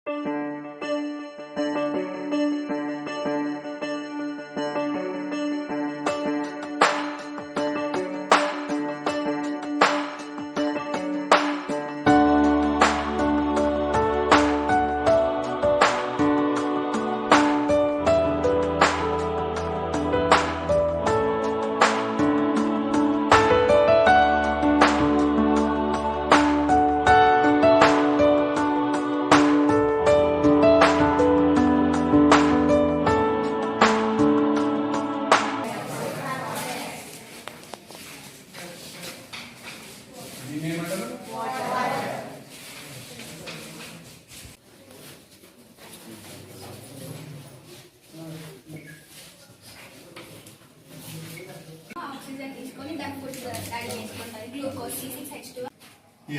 ఈ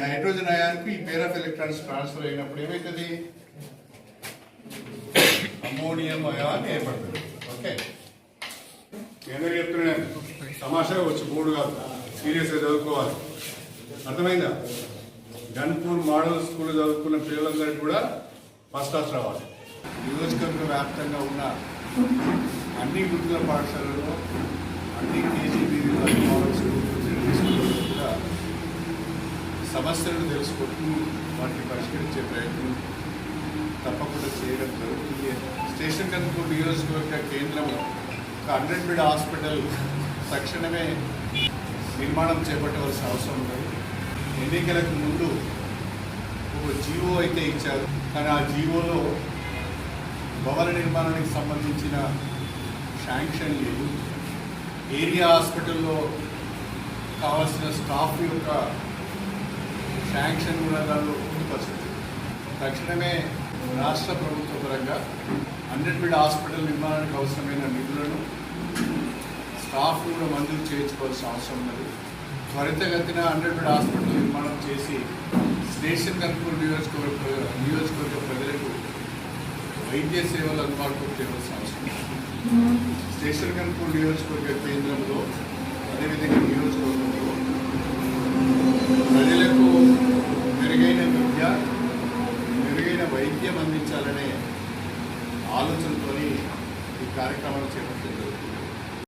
హైడ్రోజన్ అయాన్కు ఈ pair of electrons transfer అయినప్పుడు ఏమైతుంది? అమ్మోనియం అయాన్ ఏర్పడుతుంది. ఓకే, నేను చెప్తున్నాను తమాషాగా వచ్చి మూడు కాదు, సీరియస్గా చదువుకోవాలి. అర్థమైందా? గన్పూర్ మోడల్ స్కూల్ చదువుకున్న పిల్లలందరికీ కూడా ఫస్ట్ క్లాస్ రావాలి. నియోజకవర్గ వ్యాప్తంగా ఉన్న అన్ని గురుకుల పాఠశాలలో, అన్ని కేజీబీ మోడల్ స్కూల్లో కూడా సమస్యలను తెలుసుకుంటూ వాటిని పరిష్కరించే ప్రయత్నం తప్పకుండా చేయడం జరుగుతుంది. స్టేషన్ గన్పూర్ నియోజకవర్గ కేంద్రం 100 బెడ్ హాస్పిటల్ తక్షణమే నిర్మాణం చేపట్టవలసిన అవసరం ఉంది. ఎన్నికలకు ముందు ఒక జీవో అయితే ఇచ్చారు, కానీ ఆ జీవోలో భవన నిర్మాణానికి సంబంధించిన శాంక్షన్ లేదు. ఏరియా హాస్పిటల్లో కావాల్సిన స్టాఫ్ యొక్క శాంక్షన్ కూడా దానిలో పొందుపరుస్తుంది. తక్షణమే రాష్ట్ర ప్రభుత్వ పరంగా 100 బెడ్ హాస్పిటల్ నిర్మాణానికి అవసరమైన నిధులను, స్టాఫ్ కూడా మంజూరు చేయించుకోవాల్సిన అవసరం ఉన్నది. త్వరితగతిన 100 బెడ్ హాస్పిటల్ నిర్మాణం చేసి స్టేషన్ గన్పూర్ నియోజకవర్గ ప్రజలకు వైద్య సేవలు అందుబాటులోకి తేవాల్సిన అవసరం ఉంది. స్టేషన్ గన్పూర్ నియోజకవర్గ కేంద్రంలో, అదేవిధంగా నియోజకవర్గంలో ప్రజలకు మెరుగైన విద్య, మెరుగైన వైద్యం అందించాలనే ఆలోచనతో ఈ కార్యక్రమాలు చేపట్టింది.